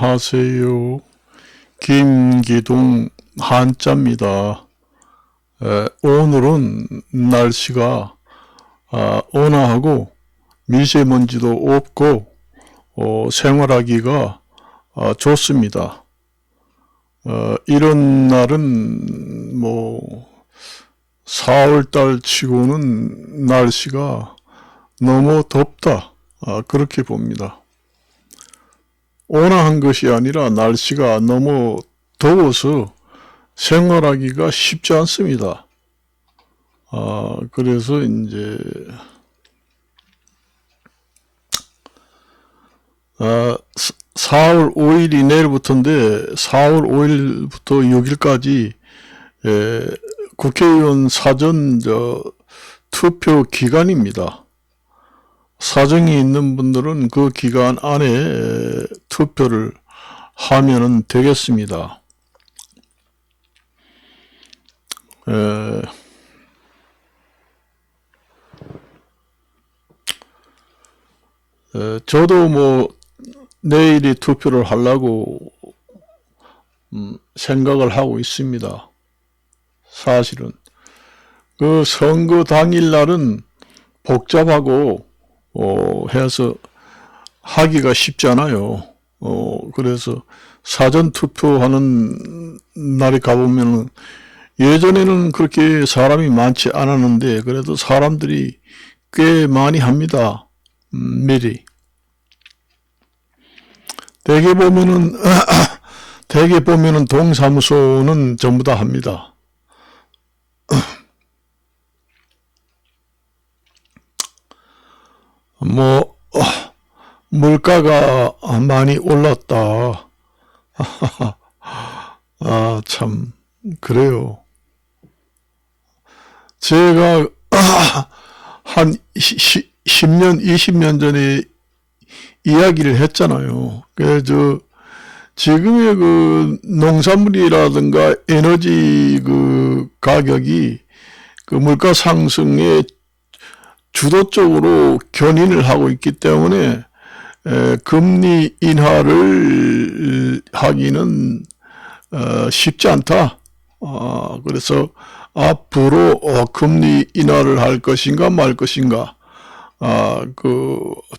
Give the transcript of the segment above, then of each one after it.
안녕하세요. 김기동 한자입니다. 오늘은 날씨가 온화하고 미세먼지도 없고 생활하기가 좋습니다. 이런 날은 4월달 치고는 날씨가 너무 덥다, 그렇게 봅니다. 온화한 것이 아니라 날씨가 너무 더워서 생활하기가 쉽지 않습니다. 그래서 이제 4월 5일이 내일부터인데 4월 5일부터 6일까지 국회의원 사전 투표 기간입니다. 사정이 있는 분들은 그 기간 안에 투표를 하면 되겠습니다. 저도 내일이 투표를 하려고 생각을 하고 있습니다. 사실은 그 선거 당일 날은 복잡하고 해서 하기가 쉽지 않아요. 그래서 사전 투표하는 날에 가보면 예전에는 그렇게 사람이 많지 않았는데 그래도 사람들이 꽤 많이 합니다. 미리. 대개 보면은 동사무소는 전부 다 합니다. 물가가 많이 올랐다. 참, 그래요. 제가 한 10년, 20년 전에 이야기를 했잖아요. 그래서 지금의 그 농산물이라든가 에너지 그 가격이 그 물가 상승에 주도적으로 견인을 하고 있기 때문에 금리 인하를 하기는 쉽지 않다. 그래서 앞으로 금리 인하를 할 것인가 말 것인가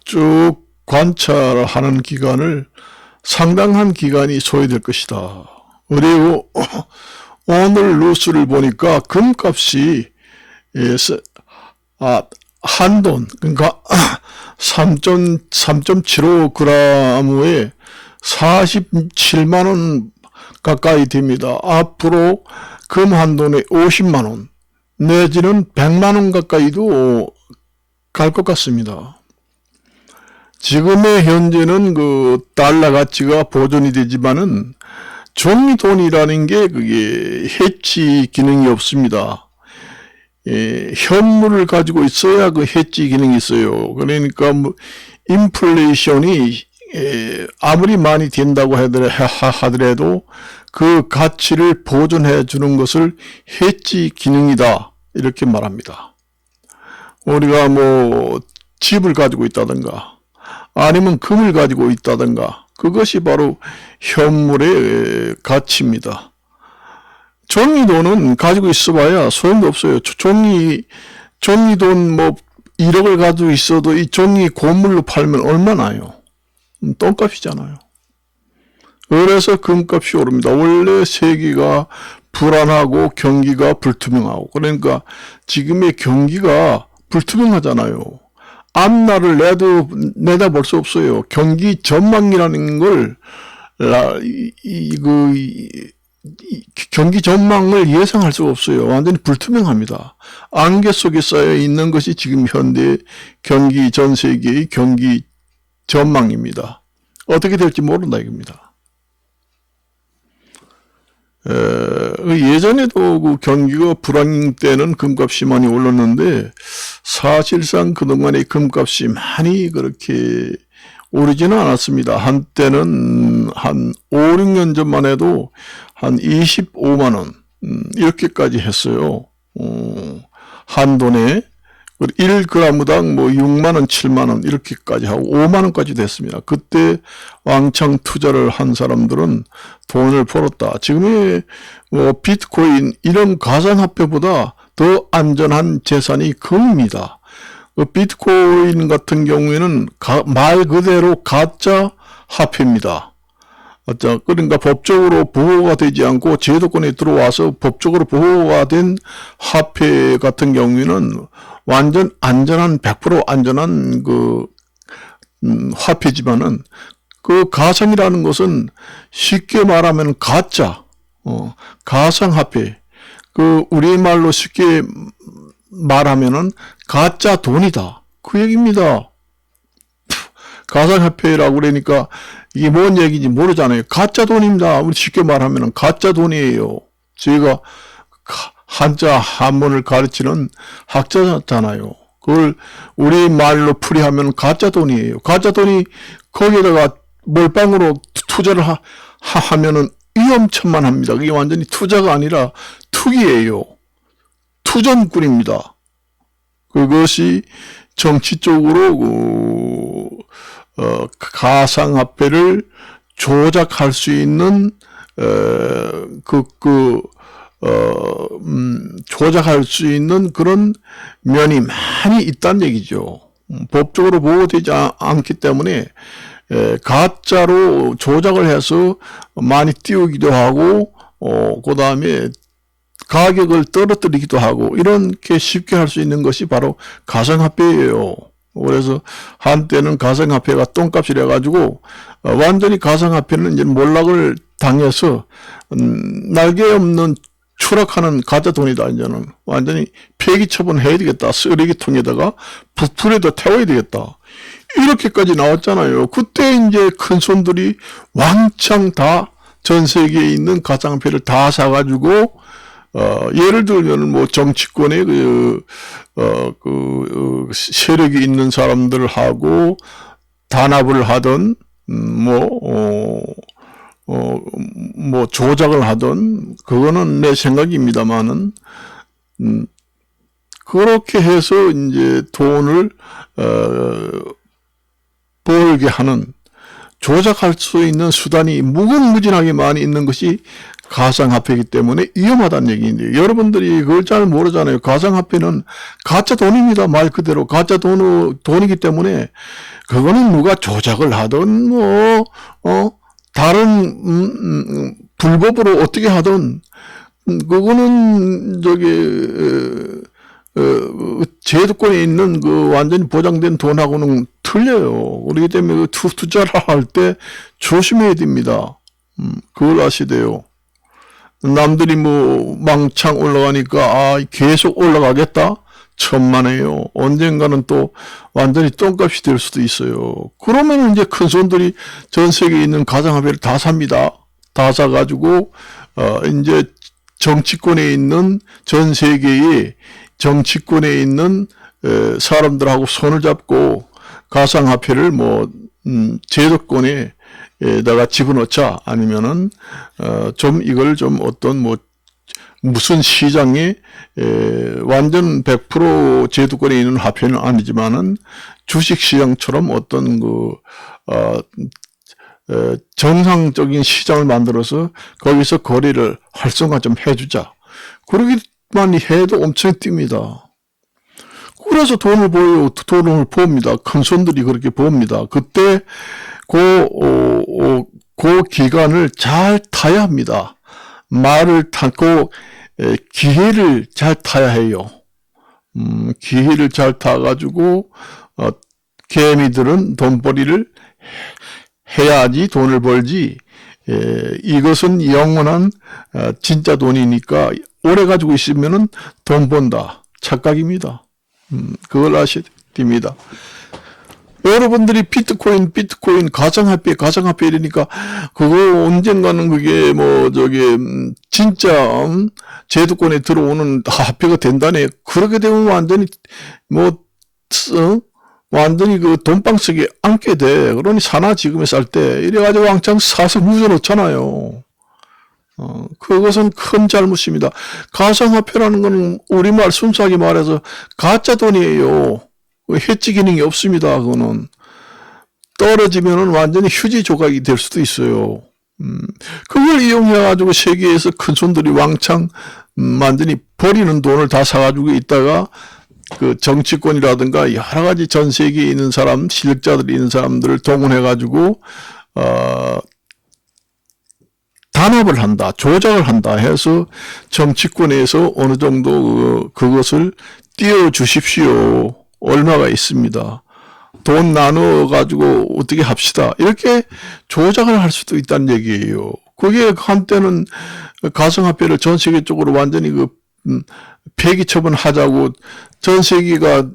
쭉 관찰하는 기간을 상당한 기간이 소요될 것이다. 그리고 오늘 뉴스를 보니까 금값이 한돈, 그러니까 3.75g에 47만원 가까이 됩니다. 앞으로 금 한돈에 50만원 내지는 100만원 가까이도 갈 것 같습니다. 지금의 현재는 그 달러 가치가 보존이 되지만은 종이돈이라는 게 그게 해치 기능이 없습니다. 현물을 가지고 있어야 그 해지 기능이 있어요. 그러니까 인플레이션이 아무리 많이 된다고 하더라도 그 가치를 보존해 주는 것을 해지 기능이다, 이렇게 말합니다. 우리가 집을 가지고 있다든가 아니면 금을 가지고 있다든가 그것이 바로 현물의 가치입니다. 종이돈은 가지고 있어봐야 소용도 없어요. 종이돈 1억을 가지고 있어도 이 종이 고물로 팔면 얼마나요? 똥값이잖아요. 그래서 금값이 오릅니다. 원래 세계가 불안하고 경기가 불투명하고, 그러니까 지금의 경기가 불투명하잖아요. 앞날을 내다볼 수 없어요. 경기 전망이라는 걸 경기 전망을 예상할 수가 없어요. 완전히 불투명합니다. 안개 속에 쌓여 있는 것이 지금 현대 경기, 전 세계의 경기 전망입니다. 어떻게 될지 모른다 이겁니다. 예전에도 그 경기가 불황 때는 금값이 많이 올랐는데 사실상 그동안의 금값이 많이 그렇게 오르지는 않았습니다. 한때는 한 5, 6년 전만 해도 한 25만원 이렇게까지 했어요. 한돈에 1g당 뭐 6만원, 7만원 이렇게까지 하고 5만원까지 됐습니다. 그때 왕창 투자를 한 사람들은 돈을 벌었다. 지금의 뭐 비트코인 이런 가상화폐보다 더 안전한 재산이 금입니다. 비트코인 같은 경우에는 말 그대로 가짜 화폐입니다. 그러니까 법적으로 보호가 되지 않고 제도권에 들어와서 법적으로 보호가 된 화폐 같은 경우에는 완전 안전한 100% 안전한 화폐지만은 그 가상이라는 것은 쉽게 말하면 가짜, 가상화폐. 우리말로 쉽게 말하면은 가짜 돈이다. 그 얘기입니다. 가상화폐라고 그러니까 이게 뭔 얘기인지 모르잖아요. 가짜 돈입니다. 우리 쉽게 말하면은 가짜 돈이에요. 저희가 한자 한문을 가르치는 학자잖아요. 그걸 우리말로 풀이하면 가짜 돈이에요. 가짜 돈이 거기에다가 몰빵으로 투자를 하면은 위험천만합니다. 그게 완전히 투자가 아니라 투기예요. 투전꾼입니다. 그것이 정치적으로 가상화폐를 조작할 수 있는 조작할 수 있는 그런 면이 많이 있다는 얘기죠. 법적으로 보호되지 않기 때문에 가짜로 조작을 해서 많이 띄우기도 하고 그 다음에 가격을 떨어뜨리기도 하고 이렇게 쉽게 할 수 있는 것이 바로 가상화폐예요. 그래서 한때는 가상화폐가 똥값이라 가지고 완전히 가상화폐는 이제 몰락을 당해서 날개 없는 추락하는 가짜 돈이다. 이제는 완전히 폐기 처분해야 되겠다. 쓰레기통에다가 부풀에다 태워야 되겠다. 이렇게까지 나왔잖아요. 그때 이제 큰 손들이 왕창 다 전 세계에 있는 가상화폐를 다 사가지고 예를 들면 뭐 정치권에 세력이 있는 사람들하고 단합을 하던 뭐 조작을 하던 그거는 내 생각입니다만은 그렇게 해서 이제 돈을 벌게 하는 조작할 수 있는 수단이 무궁무진하게 많이 있는 것이 가상화폐이기 때문에 위험하다는 얘기인데 여러분들이 그걸 잘 모르잖아요. 가상화폐는 가짜 돈입니다. 말 그대로 가짜 돈이기 때문에 그거는 누가 조작을 하든 다른 불법으로 어떻게 하든 그거는 제도권에 있는 완전히 보장된 돈하고는 틀려요. 그렇기 때문에 투자를 할 때 조심해야 됩니다. 그걸 아시대요. 남들이 뭐 망창 올라가니까 계속 올라가겠다? 천만에요. 언젠가는 또 완전히 똥값이 될 수도 있어요. 그러면 이제 큰 손들이 전 세계에 있는 가상화폐를 다 삽니다. 다 사가지고 이제 정치권에 있는 전 세계의 정치권에 있는 사람들하고 손을 잡고 가상화폐를 제도권에다가 집어넣자 아니면은 좀 이걸 좀 어떤 무슨 시장에 완전 100% 제도권에 있는 화폐는 아니지만은 주식시장처럼 어떤 정상적인 시장을 만들어서 거기서 거래를 활성화 좀 해주자. 그러기만 해도 엄청 뜁니다. 그래서 돈을 봅니다. 큰 손들이 그렇게 봅니다. 그때 그 기간을 잘 타야 합니다. 말을 타고 기회를 잘 타야 해요. 기회를 잘 타가지고 개미들은 돈벌이를 해야지 돈을 벌지. 이것은 영원한 진짜 돈이니까 오래 가지고 있으면은 돈 번다. 착각입니다. 그걸 아셔야 됩니다. 여러분들이 비트코인 가상화폐 이러니까 그거 언젠가는 그게 진짜 제도권에 들어오는 화폐가 된다네. 그렇게 되면 완전히 완전히 그 돈방 속에 앉게 돼. 그러니 사나 지금에 살 때 이래가지고 왕창 사서 묻어놓잖아요. 그것은 큰 잘못입니다. 가상화폐라는 것은 우리말 순수하게 말해서 가짜 돈이에요. 해지 기능이 없습니다. 그거는 떨어지면은 완전히 휴지 조각이 될 수도 있어요. 그걸 이용해가지고 세계에서 큰 손들이 왕창 완전히 버리는 돈을 다 사가지고 있다가 그 정치권이라든가 여러 가지 전 세계에 있는 사람, 실력자들이 있는 사람들을 동원해가지고 단합을 한다, 조작을 한다 해서 정치권에서 어느 정도 그것을 띄워주십시오. 얼마가 있습니다. 돈 나눠가지고 어떻게 합시다. 이렇게 조작을 할 수도 있다는 얘기예요. 그게 한때는 가상화폐를 전 세계적으로 완전히 폐기 처분하자고 전 세계가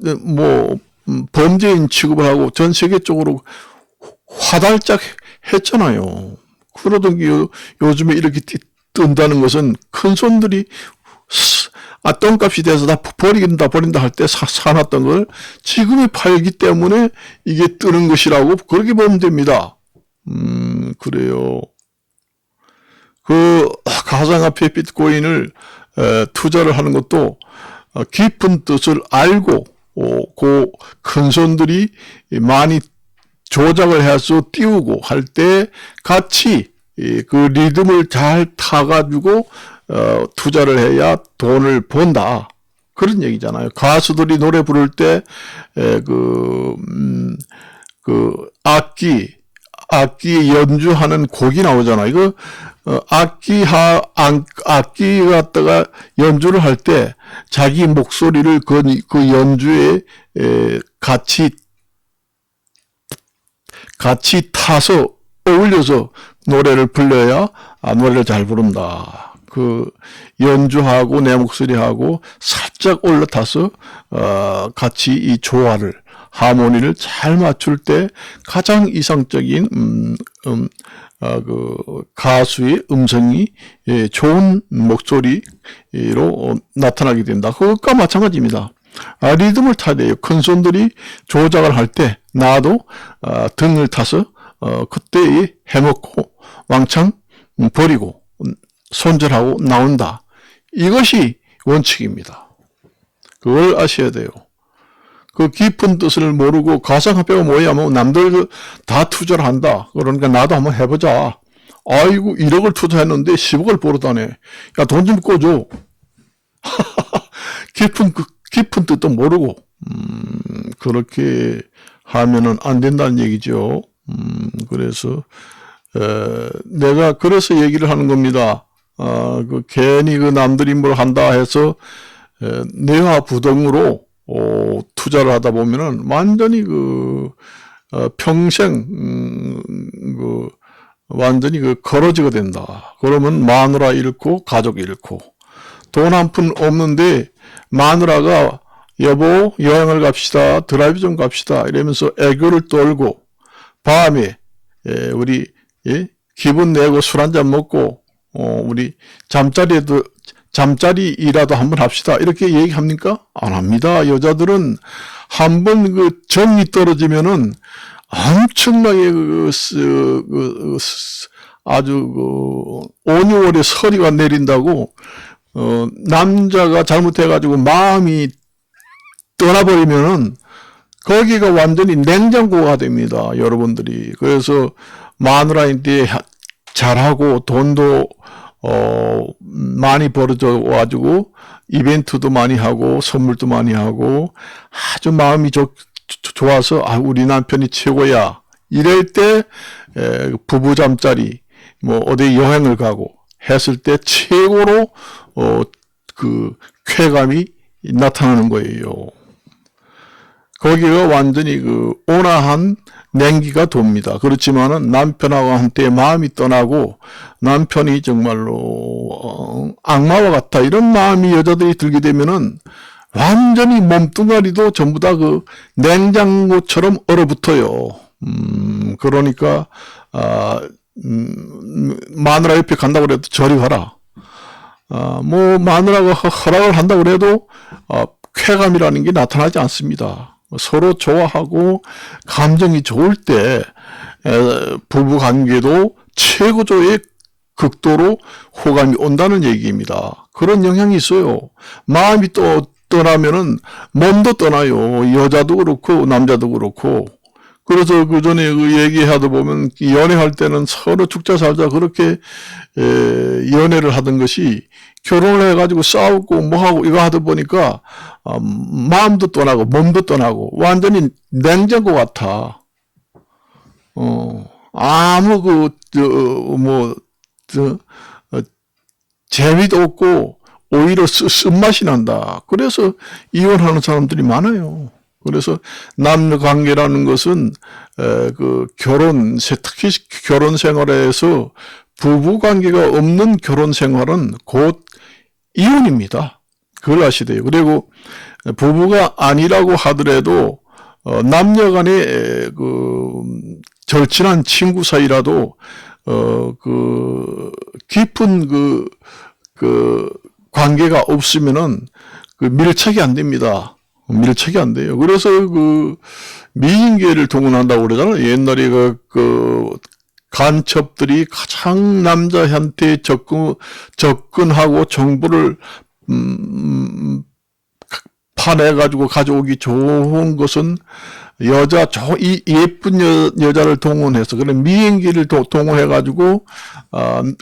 범죄인 취급을 하고 전 세계적으로 화달짝 했잖아요. 그러던 게 요즘에 이렇게 뜬다는 것은 큰 손들이 똥값이 돼서 다 버린다 할 때 사놨던 걸 지금이 팔기 때문에 이게 뜨는 것이라고 그렇게 보면 됩니다. 그래요. 그 가상화폐 비트코인을 투자를 하는 것도 깊은 뜻을 알고 그 큰 손들이 많이 조작을 해서 띄우고 할 때 같이 그 리듬을 잘 타가지고 투자를 해야 돈을 번다. 그런 얘기잖아요. 가수들이 노래 부를 때 악기 연주하는 곡이 나오잖아요. 이거 악기 갖다가 연주를 할 때 자기 목소리를 그 연주에 같이 타서 어울려서 노래를 불러야 노래를 잘 부른다. 그 연주하고 내 목소리하고 살짝 올라타서 같이 이 조화를 하모니를 잘 맞출 때 가장 이상적인 그 가수의 음성이 좋은 목소리로 나타나게 된다. 그것과 마찬가지입니다. 리듬을 타야 돼요. 큰 손들이 조작을 할 때 나도 등을 타서 그때 해먹고 왕창 버리고 손절하고 나온다. 이것이 원칙입니다. 그걸 아셔야 돼요. 그 깊은 뜻을 모르고 가상화폐가 뭐야 뭐 남들 다 투자를 한다. 그러니까 나도 한번 해보자. 아이고 1억을 투자했는데 10억을 벌었다네. 야 돈 좀 꿔줘. 깊은 뜻도 모르고 그렇게 하면은 안 된다는 얘기죠. 그래서 내가 그래서 얘기를 하는 겁니다. 괜히 그 남들이 뭘 한다 해서 뇌화부동으로 투자를 하다 보면은 완전히 평생 완전히 거러지가 된다. 그러면 마누라 잃고 가족 잃고 돈 한 푼 없는데 마누라가 여보 여행을 갑시다, 드라이브 좀 갑시다 이러면서 애교를 떨고 밤에 우리 기분 내고 술 한잔 먹고 우리 잠자리라도 한번 합시다 이렇게 얘기합니까? 안 합니다. 여자들은 한번 정이 떨어지면은 엄청나게 아주 5~6월에 서리가 내린다고 남자가 잘못해가지고 마음이 떠나버리면은 거기가 완전히 냉장고가 됩니다. 여러분들이. 그래서 마누라인데 잘하고 돈도 많이 벌어져 가지고 이벤트도 많이 하고 선물도 많이 하고 아주 마음이 좋아서 우리 남편이 최고야. 이럴 때 부부 잠자리 뭐 어디 여행을 가고 했을 때 최고로 쾌감이 나타나는 거예요. 거기가 완전히 온화한 냉기가 돕니다. 그렇지만은 남편하고 한때 마음이 떠나고 남편이 정말로 악마와 같아 이런 마음이 여자들이 들게 되면은 완전히 몸뚱아리도 전부 다 냉장고처럼 얼어붙어요. 그러니까 마누라 옆에 간다고 그래도 저리 가라. 뭐 마누라가 허락을 한다고 그래도 쾌감이라는 게 나타나지 않습니다. 서로 좋아하고 감정이 좋을 때 부부 관계도 최고조의 극도로 호감이 온다는 얘기입니다. 그런 영향이 있어요. 마음이 또 떠나면은 몸도 떠나요. 여자도 그렇고 남자도 그렇고. 그래서 그 전에 그 얘기하다 보면 연애할 때는 서로 죽자 살자 그렇게 연애를 하던 것이 결혼을 해가지고 싸우고 뭐하고 이거 하다 보니까 마음도 떠나고 몸도 떠나고 완전히 냉장고 같아. 아무 재미도 없고 오히려 쓴맛이 난다. 그래서 이혼하는 사람들이 많아요. 그래서 남녀 관계라는 것은 특히 결혼 생활에서 부부 관계가 없는 결혼 생활은 곧 이혼입니다. 그걸 아셔야 돼요. 그리고 부부가 아니라고 하더라도 남녀 간의 절친한 친구 사이라도 깊은 관계가 없으면은 밀착이 안 됩니다. 밀착이 안 돼요. 그래서 미인계를 동원한다고 그러잖아요. 옛날에 간첩들이 가장 남자한테 접근하고 정보를 파내가지고 가져오기 좋은 것은 예쁜 여자를 동원해서, 그런 미인기를 동원해가지고,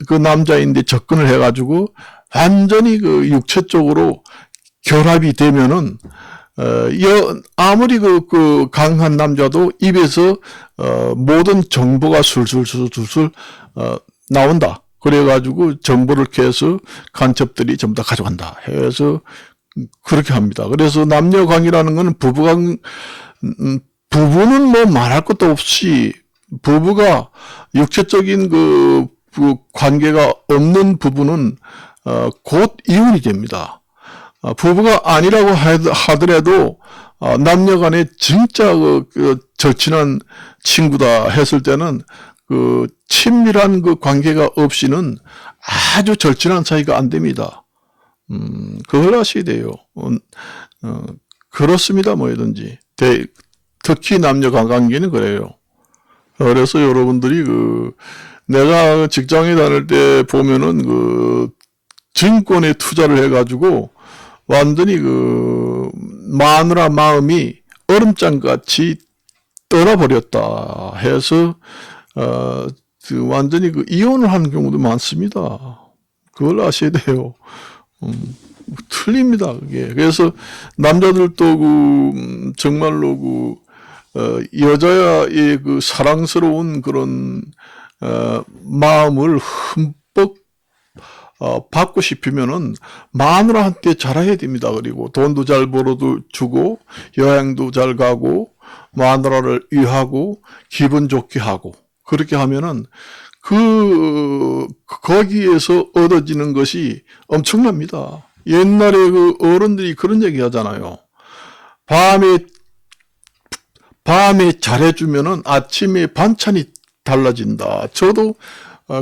그 남자인데 접근을 해가지고, 완전히 육체 쪽으로 결합이 되면은, 아무리 강한 남자도 입에서, 모든 정보가 술술, 나온다. 그래가지고 정보를 캐서 간첩들이 전부 다 가져간다. 해서 그렇게 합니다. 그래서 남녀 관계라는 건 부부는 뭐 말할 것도 없이 부부가 육체적인 관계가 없는 부부는 곧 이혼이 됩니다. 부부가 아니라고 하더라도 남녀 간에 진짜 절친한 친구다 했을 때는 친밀한 관계가 없이는 아주 절친한 사이가 안 됩니다. 그걸 아셔야 돼요. 그렇습니다. 뭐든지. 특히 남녀 관계는 그래요. 그래서 여러분들이 내가 직장에 다닐 때 보면은 증권에 투자를 해가지고 완전히 마누라 마음이 얼음장같이 떠나버렸다 해서 완전히 이혼을 하는 경우도 많습니다. 그걸 아셔야 돼요. 틀립니다, 그게. 그래서 남자들도 정말로 여자의 사랑스러운 그런 마음을 흠뻑 받고 싶으면은 마누라한테 잘해야 됩니다. 그리고 돈도 잘 벌어주고 여행도 잘 가고 마누라를 위하고 기분 좋게 하고, 그렇게 하면은 거기에서 얻어지는 것이 엄청납니다. 옛날에 어른들이 그런 얘기 하잖아요. 밤에 잘해주면은 아침에 반찬이 달라진다. 저도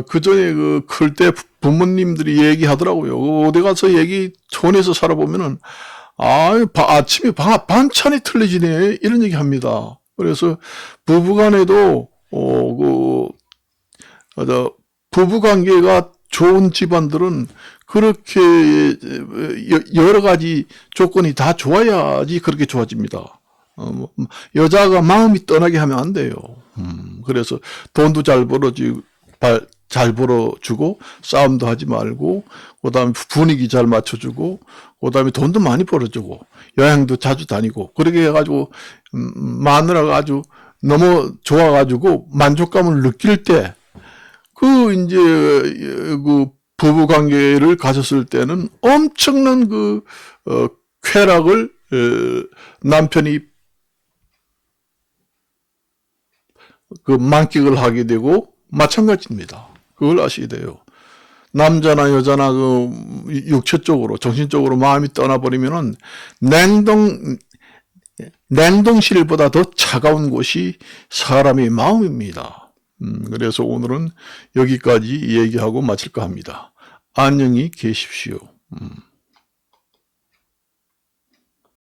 그 전에 클 때 부모님들이 얘기하더라고요. 어디 가서 촌에서 살아보면은 아침에 반찬이 틀려지네 이런 얘기 합니다. 그래서 부부간에도 부부관계가 좋은 집안들은 그렇게 여러 가지 조건이 다 좋아야지 그렇게 좋아집니다. 여자가 마음이 떠나게 하면 안 돼요. 그래서 돈도 잘 벌어주고 싸움도 하지 말고, 그다음에 분위기 잘 맞춰주고, 그다음에 돈도 많이 벌어주고 여행도 자주 다니고, 그렇게 해가지고 마누라가 아주 너무 좋아가지고 만족감을 느낄 때 이제 부부 관계를 가졌을 때는 엄청난 쾌락을 남편이 만끽을 하게 되고 마찬가지입니다. 그걸 아셔야 돼요. 남자나 여자나 육체적으로 정신적으로 마음이 떠나버리면은 냉동실보다 더 차가운 곳이 사람의 마음입니다. 그래서 오늘은 여기까지 얘기하고 마칠까 합니다. 안녕히 계십시오.